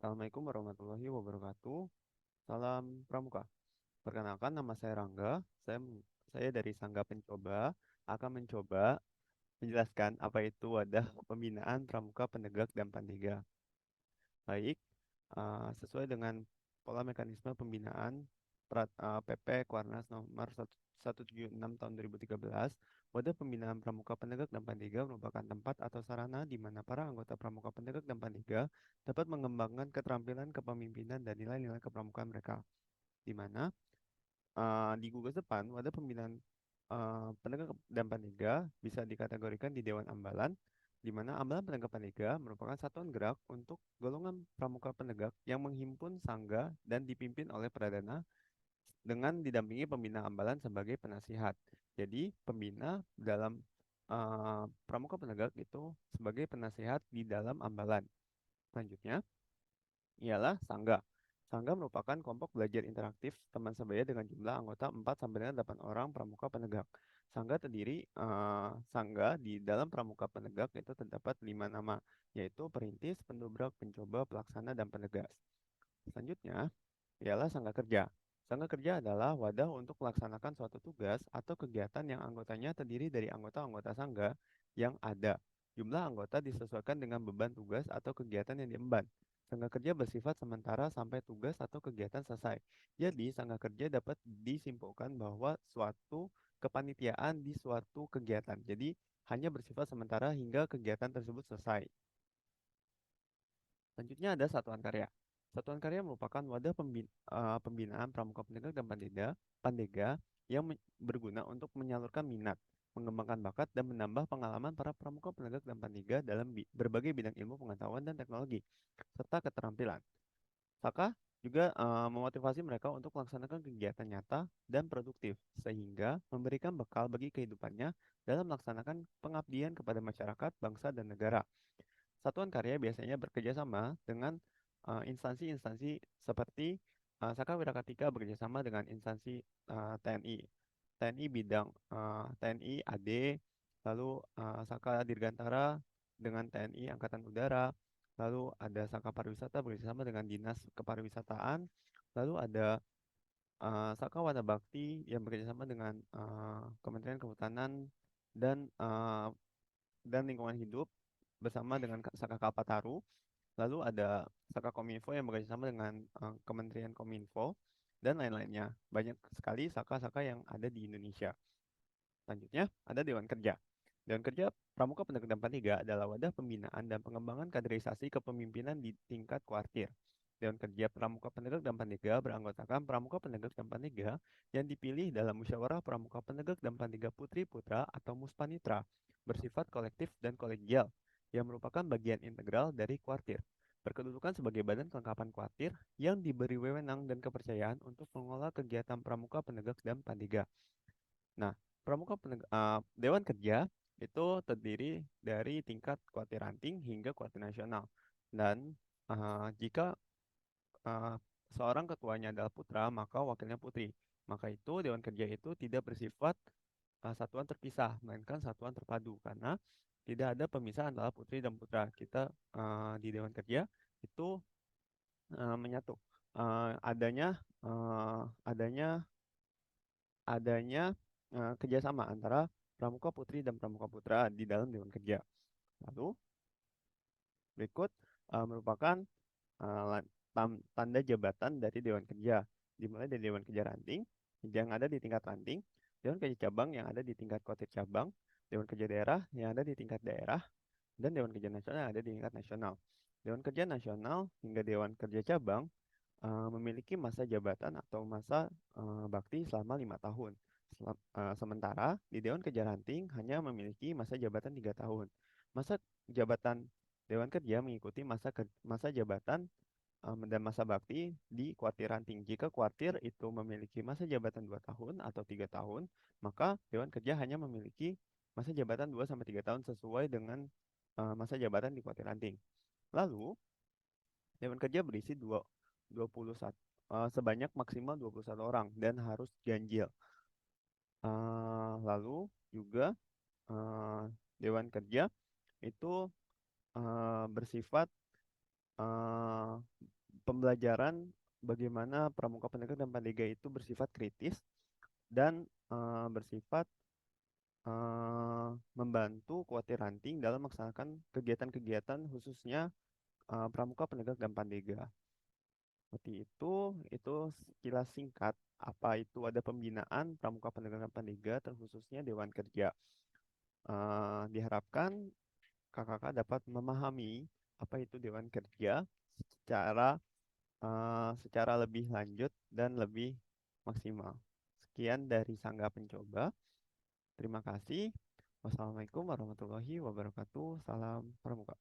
Assalamualaikum warahmatullahi wabarakatuh. Salam Pramuka. Perkenalkan, nama saya Rangga. Saya dari Sangga Pencoba akan mencoba menjelaskan apa itu wadah pembinaan Pramuka Penegak dan Pandega. Baik, sesuai dengan pola mekanisme pembinaan PP Kuarnas nomor 176 tahun 2013, wadah pembinaan Pramuka Penegak dan Pandega merupakan tempat atau sarana di mana para anggota Pramuka Penegak dan Pandega dapat mengembangkan keterampilan kepemimpinan dan nilai-nilai kepramukaan mereka, di mana di gugus depan, wadah pembinaan penegak dan panitiga bisa dikategorikan di Dewan Ambalan, di mana Ambalan Penegak Panitiga merupakan satuan gerak untuk golongan pramuka penegak yang menghimpun sangga dan dipimpin oleh Pradana dengan didampingi pembina Ambalan sebagai penasihat. Jadi, pembina dalam pramuka penegak itu sebagai penasihat di dalam Ambalan. Selanjutnya, ialah Sangga. Sangga merupakan kelompok belajar interaktif teman sebaya dengan jumlah anggota 4 sampai dengan 8 orang pramuka penegak. Sangga di dalam pramuka penegak itu terdapat 5 nama, yaitu perintis, pendobrak, pencoba, pelaksana, dan penegas. Selanjutnya ialah Sangga Kerja. Sangga Kerja adalah wadah untuk melaksanakan suatu tugas atau kegiatan yang anggotanya terdiri dari anggota-anggota sangga yang ada. Jumlah anggota disesuaikan dengan beban tugas atau kegiatan yang diemban. Sangga kerja bersifat sementara sampai tugas atau kegiatan selesai. Jadi, sangga kerja dapat disimpulkan bahwa suatu kepanitiaan di suatu kegiatan. Jadi, hanya bersifat sementara hingga kegiatan tersebut selesai. Selanjutnya ada satuan karya. Satuan karya merupakan wadah pembinaan pramuka penegak dan pandega yang berguna untuk menyalurkan minat, mengembangkan bakat, dan menambah pengalaman para pramuka penegak dan pandega dalam berbagai bidang ilmu pengetahuan dan teknologi, serta keterampilan. Saka juga memotivasi mereka untuk melaksanakan kegiatan nyata dan produktif, sehingga memberikan bekal bagi kehidupannya dalam melaksanakan pengabdian kepada masyarakat, bangsa, dan negara. Satuan karya biasanya bekerja sama dengan instansi-instansi seperti Saka Wirakatika bekerjasama dengan instansi TNI, TNI bidang TNI AD, lalu Saka Dirgantara dengan TNI Angkatan Udara, lalu ada Saka Pariwisata bekerjasama dengan Dinas Kepariwisataan, lalu ada Saka Wana Bakti yang bekerjasama dengan Kementerian Kehutanan dan uh, dan Lingkungan Hidup bersama dengan Saka Kalpataru. Lalu ada Saka Kominfo yang bekerjasama dengan Kementerian Kominfo dan lain-lainnya. Banyak sekali saka-saka yang ada di Indonesia. Selanjutnya ada Dewan Kerja. Dewan Kerja Pramuka Penegak dan Paniga adalah wadah pembinaan dan pengembangan kaderisasi kepemimpinan di tingkat kuartir. Dewan Kerja Pramuka Penegak dan Paniga beranggotakan Pramuka Penegak dan Paniga yang dipilih dalam Musyawarah Pramuka Penegak dan Paniga Putri Putra atau Muspanitra, bersifat kolektif dan kolegial, yang merupakan bagian integral dari kuartir. Berkedudukan sebagai badan kelengkapan kuartir yang diberi wewenang dan kepercayaan untuk mengelola kegiatan Pramuka Penegak dan Paniga. Nah, Dewan Kerja itu terdiri dari tingkat kuartir ranting hingga kuartir nasional. Dan jika uh, seorang ketuanya adalah putra, maka wakilnya putri. Maka itu Dewan Kerja itu tidak bersifat satuan terpisah, melainkan satuan terpadu karena tidak ada pemisahan antara putri dan putra. Kita di Dewan Kerja itu menyatu. Uh, adanya uh, adanya adanya kerjasama antara pramuka putri dan pramuka putra di dalam Dewan Kerja. Lalu berikut merupakan tanda jabatan dari Dewan Kerja, dimulai dari Dewan Kerja Ranting yang ada di tingkat ranting, Dewan Kerja Cabang yang ada di tingkat kotir cabang, Dewan Kerja Daerah yang ada di tingkat daerah, dan Dewan Kerja Nasional yang ada di tingkat nasional. Dewan Kerja Nasional hingga Dewan Kerja Cabang memiliki masa jabatan atau masa bakti selama 5 tahun. Sementara di Dewan Kerja Ranting hanya memiliki masa jabatan 3 tahun. Masa jabatan Dewan Kerja mengikuti masa jabatan dan masa bakti di kuartir ranting. Jika kuartir itu memiliki masa jabatan 2 tahun atau 3 tahun, maka Dewan Kerja hanya memiliki masa jabatan 2 sampai 3 tahun sesuai dengan masa jabatan di kuartir ranting. Lalu, Dewan Kerja berisi 21 sebanyak maksimal 21 orang dan harus ganjil. Lalu juga eh, Dewan Kerja itu bersifat eh, pembelajaran bagaimana Pramuka Penegak dan Pandega itu bersifat kritis dan bersifat membantu Kuartir Ranting dalam melaksanakan kegiatan-kegiatan khususnya Pramuka Penegak dan Pandega. Seperti itu sekilas singkat apa itu ada pembinaan Pramuka Penegak dan Pandega terkhususnya Dewan Kerja. Diharapkan kakak-kakak dapat memahami apa itu Dewan Kerja secara secara lebih lanjut dan lebih maksimal. Sekian dari Sangga Pencoba. Terima kasih. Wassalamualaikum warahmatullahi wabarakatuh. Salam Pramuka.